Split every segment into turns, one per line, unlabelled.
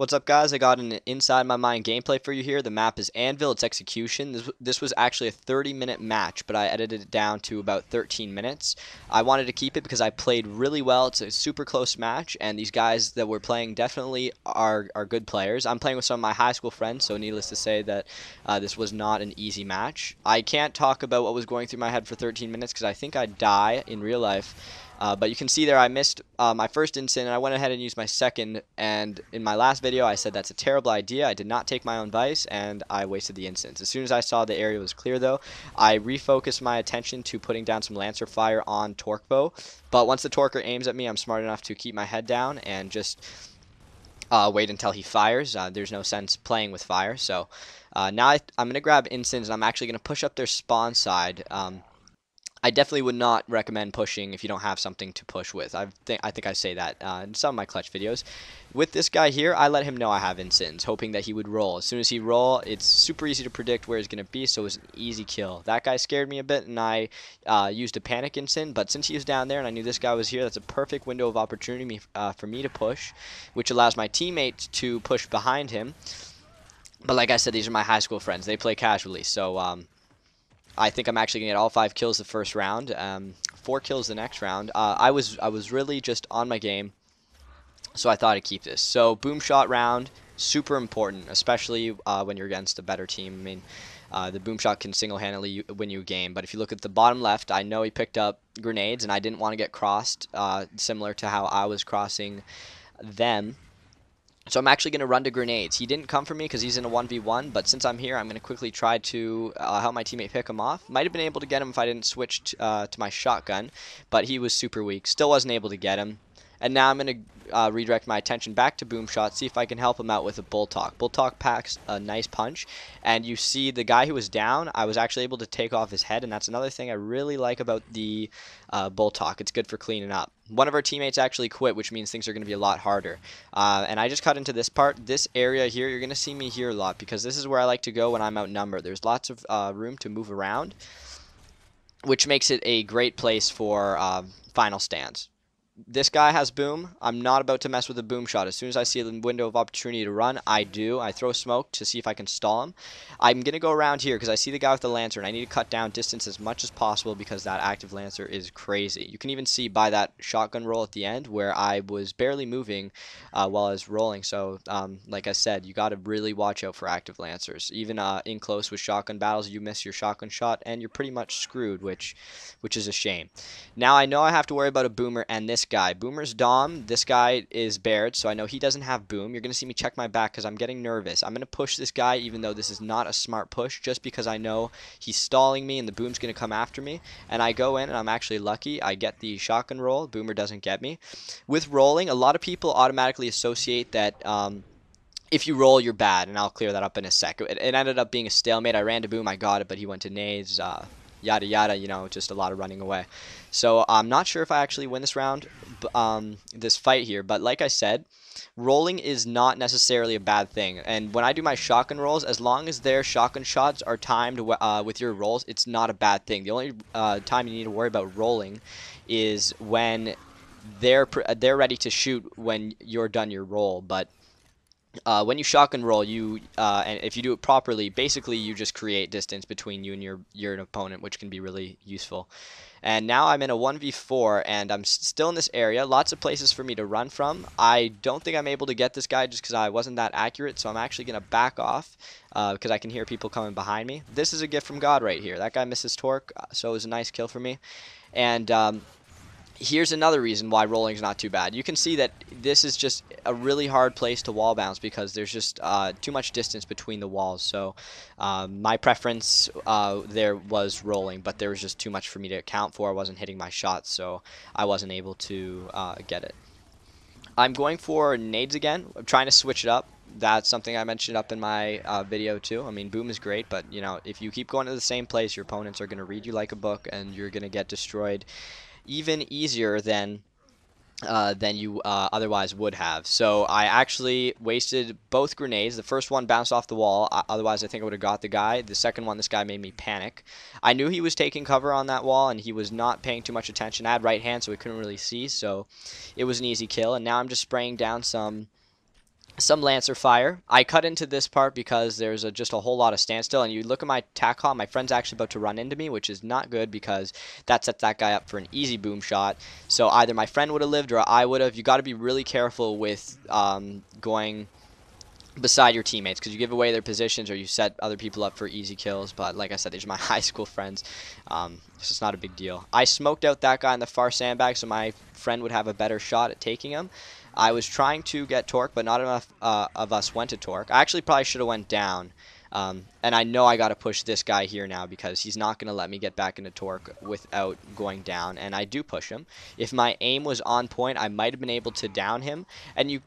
What's up, guys? I got an Inside My Mind gameplay for you here. The map is Anvil. It's Execution. This was actually a 30-minute match, but I edited it down to about 13 minutes. I wanted to keep it because I played really well. It's a super close match, and these guys that we're playing definitely are good players. I'm playing with some of my high school friends, so needless to say that this was not an easy match. I can't talk about what was going through my head for 13 minutes because I think I'd die in real life. But you can see there I missed my first instant, and I went ahead and used my second, and in my last video I said that's a terrible idea. I did not take my own advice, and I wasted the instants. As soon as I saw the area was clear, though, I refocused my attention to putting down some Lancer Fire on Torquebow. But once the Torquer aims at me, I'm smart enough to keep my head down and just wait until he fires. There's no sense playing with fire, so now I'm going to grab instants, and I'm actually going to push up their spawn side. I definitely would not recommend pushing if you don't have something to push with. I think I say that in some of my clutch videos. With this guy here, I let him know I have instants, hoping that he would roll. As soon as he roll, it's super easy to predict where he's going to be, so it was an easy kill. That guy scared me a bit, and I used a panic instant, but since he was down there and I knew this guy was here, that's a perfect window of opportunity for me to push, which allows my teammate to push behind him. But like I said, these are my high school friends. They play casually, so I think I'm actually gonna get all 5 kills the first round, 4 kills the next round. I was really just on my game, so I thought I'd keep this. So boom shot round, super important, especially when you're against a better team. I mean, the boom shot can single-handedly win you a game. But if you look at the bottom left, I know he picked up grenades, and I didn't want to get crossed, similar to how I was crossing them. So I'm actually going to run to grenades. He didn't come for me because he's in a 1v1, but since I'm here, I'm going to quickly try to help my teammate pick him off. Might have been able to get him if I didn't switch to my shotgun, but he was super weak. Still wasn't able to get him. And now I'm going to redirect my attention back to boom shot, see if I can help him out with a bull talk. Bull talk packs a nice punch, and you see the guy who was down, I was actually able to take off his head, and that's another thing I really like about the bull talk. It's good for cleaning up. One of our teammates actually quit, which means things are going to be a lot harder. And I just cut into this part. This area here, you're going to see me here a lot because this is where I like to go when I'm outnumbered. There's lots of room to move around, which makes it a great place for final stands. This guy has boom. I'm not about to mess with a boom shot. As soon as I see the window of opportunity to run, I do. I throw smoke to see if I can stall him. I'm going to go around here because I see the guy with the Lancer, and I need to cut down distance as much as possible because that active Lancer is crazy. You can even see by that shotgun roll at the end where I was barely moving while I was rolling. So, like I said, you got to really watch out for active Lancers. Even in close with shotgun battles, you miss your shotgun shot, and you're pretty much screwed, which is a shame. Now, I know I have to worry about a boomer and this guy. Boomer's Dom. This guy is Baird, so I know he doesn't have boom. You're going to see me check my back because I'm getting nervous. I'm going to push this guy even though this is not a smart push just because I know he's stalling me and the boom's going to come after me. And I go in and I'm actually lucky. I get the shotgun roll. Boomer doesn't get me. With rolling, a lot of people automatically associate that if you roll, you're bad, and I'll clear that up in a sec. It ended up being a stalemate. I ran to boom, I got it, but he went to nades. Yada yada, you know, just a lot of running away. So I'm not sure if I actually win this round, this fight here, but like I said, rolling is not necessarily a bad thing. And when I do my shotgun rolls, as long as their shotgun shots are timed with your rolls, it's not a bad thing. The only time you need to worry about rolling is when they're ready to shoot when you're done your roll. But when you shotgun roll, and if you do it properly, basically you just create distance between you and your opponent, which can be really useful. And now I'm in a 1v4, and I'm still in this area. Lots of places for me to run from. I don't think I'm able to get this guy just because I wasn't that accurate, so I'm actually going to back off because I can hear people coming behind me. This is a gift from God right here. That guy misses torque, so it was a nice kill for me. And here's another reason why rolling is not too bad. You can see that this is just a really hard place to wall bounce because there's just too much distance between the walls. So my preference there was rolling, but there was just too much for me to account for. I wasn't hitting my shots, so I wasn't able to get it. I'm going for nades again. I'm trying to switch it up. That's something I mentioned up in my video too. I mean, boom is great, but you know, if you keep going to the same place, your opponents are going to read you like a book, and you're going to get destroyed even easier than you otherwise would have. So I actually wasted both grenades. The first one bounced off the wall. Otherwise, I think I would have got the guy. The second one, this guy made me panic. I knew he was taking cover on that wall, and he was not paying too much attention. I had right hand, so he couldn't really see, so it was an easy kill. And now I'm just spraying down some some Lancer fire. I cut into this part because there's just a whole lot of standstill, and you look at my tac my friend's actually about to run into me, which is not good because that sets that guy up for an easy boom shot. So either my friend would have lived or I would have. You got to be really careful with going beside your teammates because you give away their positions or you set other people up for easy kills. But like I said, these are my high school friends. It's just not a big deal. I smoked out that guy in the far sandbag so my friend would have a better shot at taking him. I was trying to get Torque, but not enough of us went to Torque. I actually probably should have went down. And I know I got to push this guy here now because he's not going to let me get back into Torque without going down. And I do push him. If my aim was on point, I might have been able to down him. And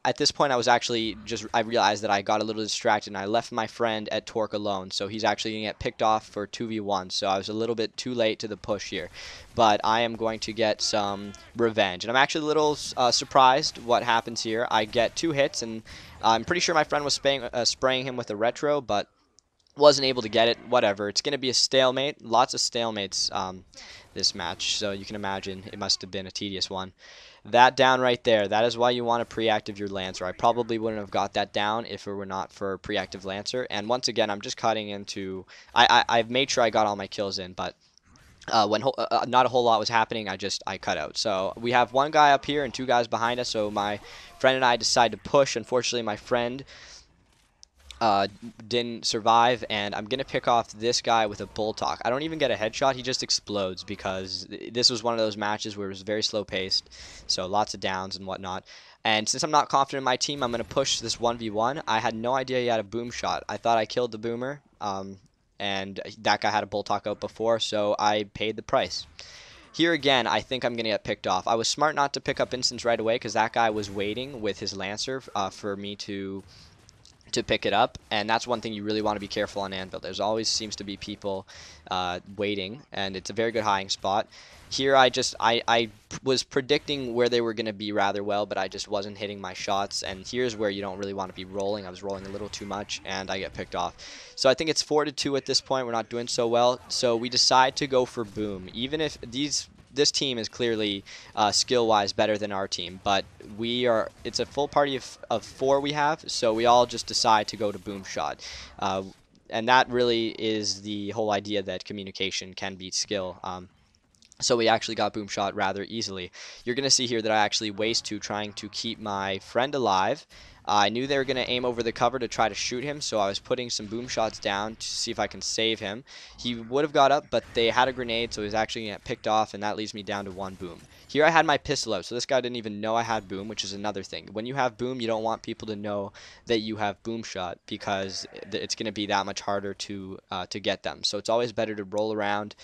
at this point, I realized that I got a little distracted and I left my friend at Torque alone. So he's actually going to get picked off for 2v1. So I was a little bit too late to the push here. But I am going to get some revenge. And I'm actually a little surprised what happens here. I get 2 hits, and I'm pretty sure my friend was spraying him with a retro, but wasn't able to get it. Whatever. It's going to be a stalemate. Lots of stalemates this match. So you can imagine it must have been a tedious one. That down right there, that is why you want to pre-active your Lancer. I probably wouldn't have got that down if it were not for pre-active Lancer. And once again, I'm just cutting into... I've made sure I got all my kills in, but when not a whole lot was happening, I cut out. So we have 1 guy up here and 2 guys behind us, so my friend and I decided to push. Unfortunately, my friend didn't survive, and I'm going to pick off this guy with a bull talk. I don't even get a headshot, he just explodes because this was one of those matches where it was very slow paced, so lots of downs and whatnot. And since I'm not confident in my team, I'm going to push this 1v1. I had no idea he had a boom shot. I thought I killed the boomer, and that guy had a bull talk out before, so I paid the price. Here again, I think I'm going to get picked off. I was smart not to pick up instance right away because that guy was waiting with his Lancer for me to pick it up, and that's one thing you really want to be careful on Anvil. There's always seems to be people waiting, and it's a very good hiding spot. Here I was predicting where they were going to be rather well, but I just wasn't hitting my shots, and here's where you don't really want to be rolling. I was rolling a little too much, and I get picked off. So I think it's 4-2 at this point. We're not doing so well, so we decide to go for boom. Even if this team is clearly skill-wise better than our team, but it's a full party of 4 we have, so we all just decide to go to boom shot. And that really is the whole idea that communication can beat skill. So we actually got boom shot rather easily. You're going to see here that I actually waste 2 trying to keep my friend alive. I knew they were going to aim over the cover to try to shoot him, so I was putting some boom shots down to see if I can save him. He would have got up, but they had a grenade, so he was actually going to get picked off, and that leaves me down to 1 boom. Here I had my pistol out, so this guy didn't even know I had boom, which is another thing. When you have boom, you don't want people to know that you have boom shot because it's going to be that much harder to get them. So it's always better to roll around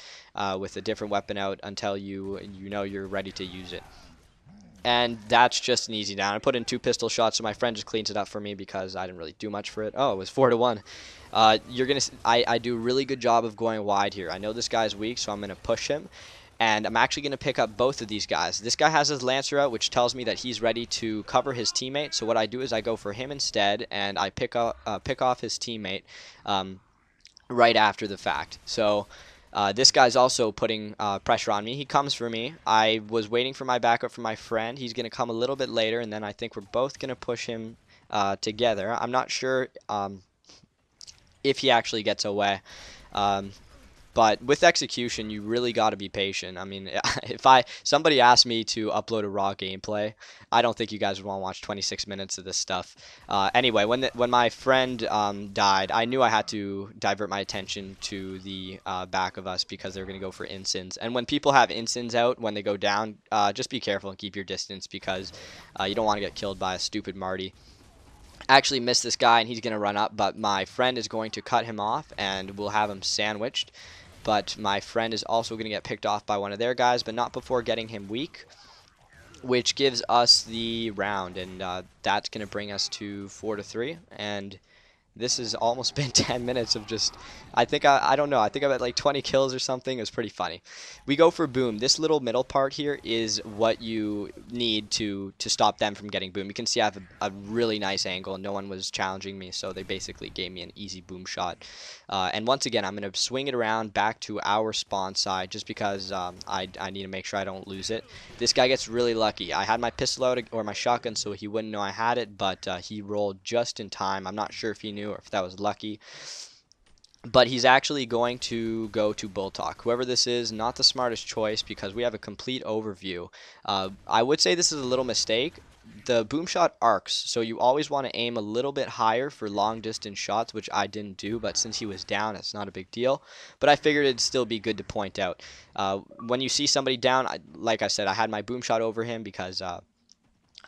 with a different weapon out until you know you're ready to use it. And that's just an easy down. I put in 2 pistol shots, so my friend just cleans it up for me because I didn't really do much for it. Oh, it was 4-1. I do a really good job of going wide here. I know this guy's weak, so I'm going to push him. And I'm actually going to pick up both of these guys. This guy has his Lancer out, which tells me that he's ready to cover his teammate. So what I do is I go for him instead, and I pick off his teammate right after the fact. So... this guy's also putting pressure on me. He comes for me. I was waiting for my backup from my friend. He's going to come a little bit later, and then I think we're both going to push him together. I'm not sure if he actually gets away. But with execution, you really got to be patient. I mean, if somebody asked me to upload a raw gameplay, I don't think you guys would want to watch 26 minutes of this stuff. Anyway, when my friend died, I knew I had to divert my attention to the back of us because they were going to go for insins. And when people have insins out when they go down, just be careful and keep your distance because you don't want to get killed by a stupid Marty. Actually missed this guy and he's going to run up, but my friend is going to cut him off and we'll have him sandwiched. But my friend is also going to get picked off by one of their guys, but not before getting him weak, which gives us the round, and that's going to bring us to 4-3. And This has almost been 10 minutes of just, I don't know, I think I'm at like 20 kills or something. It was pretty funny. We go for boom. This little middle part here is what you need to stop them from getting boom. You can see I have a really nice angle. No one was challenging me, so they basically gave me an easy boom shot. And once again, I'm going to swing it around back to our spawn side just because I need to make sure I don't lose it. This guy gets really lucky. I had my pistol out or my shotgun so he wouldn't know I had it, but he rolled just in time. I'm not sure if he knew or if that was lucky. But he's actually going to go to Bull Talk. Whoever this is, not the smartest choice because we have a complete overview. I would say this is a little mistake. The boom shot arcs, so you always want to aim a little bit higher for long distance shots, which I didn't do, but since he was down, it's not a big deal. But I figured it'd still be good to point out. When you see somebody down, like I said, I had my boom shot over him because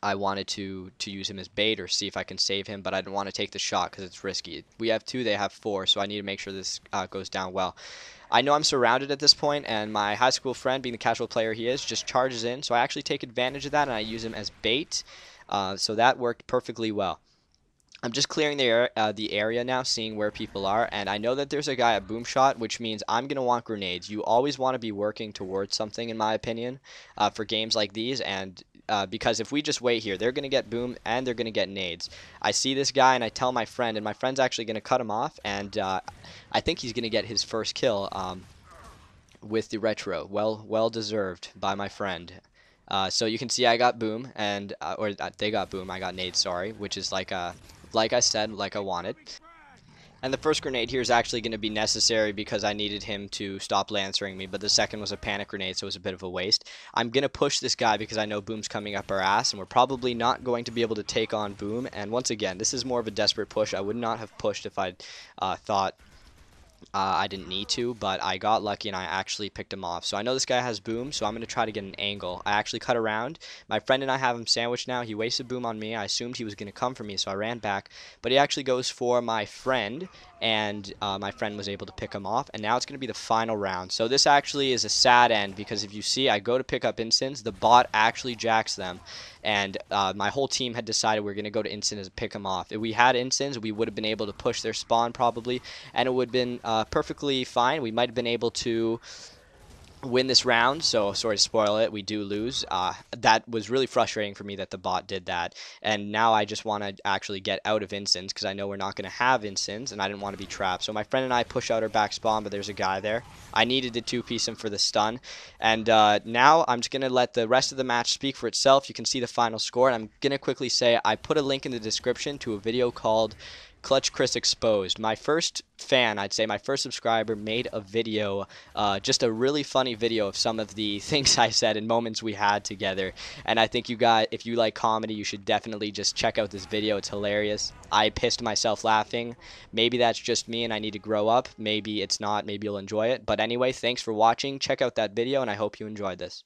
I wanted to use him as bait or see if I can save him, but I didn't want to take the shot because it's risky. We have 2, they have 4, so I need to make sure this goes down well. I know I'm surrounded at this point, and my high school friend, being the casual player he is, just charges in, so I actually take advantage of that, and I use him as bait, so that worked perfectly well. I'm just clearing the area now, seeing where people are, and I know that there's a guy at boom shot, which means I'm going to want grenades. You always want to be working towards something, in my opinion, for games like these, and because if we just wait here, they're going to get boom and they're going to get nades. I see this guy and I tell my friend, and my friend's actually going to cut him off, and I think he's going to get his first kill with the retro. Well deserved by my friend. So you can see I got boom, and they got boom. I got nade, sorry, which is like I said, like I wanted. And the first grenade here is actually going to be necessary because I needed him to stop lancering me, but the second was a panic grenade, so it was a bit of a waste. I'm going to push this guy because I know Boom's coming up our ass, and we're probably not going to be able to take on Boom. And once again, this is more of a desperate push. I would not have pushed if I thought I didn't need to, but I got lucky and I actually picked him off. So I know this guy has boom, so I'm going to try to get an angle. I actually cut around. My friend and I have him sandwiched now. He wasted boom on me. I assumed he was going to come for me, so I ran back. But he actually goes for my friend, and my friend was able to pick him off. And now it's going to be the final round. So this actually is a sad end because if you see, I go to pick up instants. The bot actually jacks them. And my whole team had decided we are going to go to instant and pick them off. If we had instants, we would have been able to push their spawn probably, and it would have been perfectly fine. We might have been able to win this round, so sorry to spoil it, we do lose. That was really frustrating for me that the bot did that, and now I just want to actually get out of instants because I know we're not going to have instants, and I didn't want to be trapped. So my friend and I push out our back spawn, but there's a guy there. I needed to two-piece him for the stun, and now I'm just going to let the rest of the match speak for itself. You can see the final score, and I'm going to quickly say I put a link in the description to a video called Clutch Chris Exposed. My first fan, I'd say my first subscriber, made a video, just a really funny video of some of the things I said and moments we had together. And I think you guys, if you like comedy, you should definitely just check out this video. It's hilarious. I pissed myself laughing. Maybe that's just me and I need to grow up. Maybe it's not. Maybe you'll enjoy it. But anyway, thanks for watching. Check out that video and I hope you enjoyed this.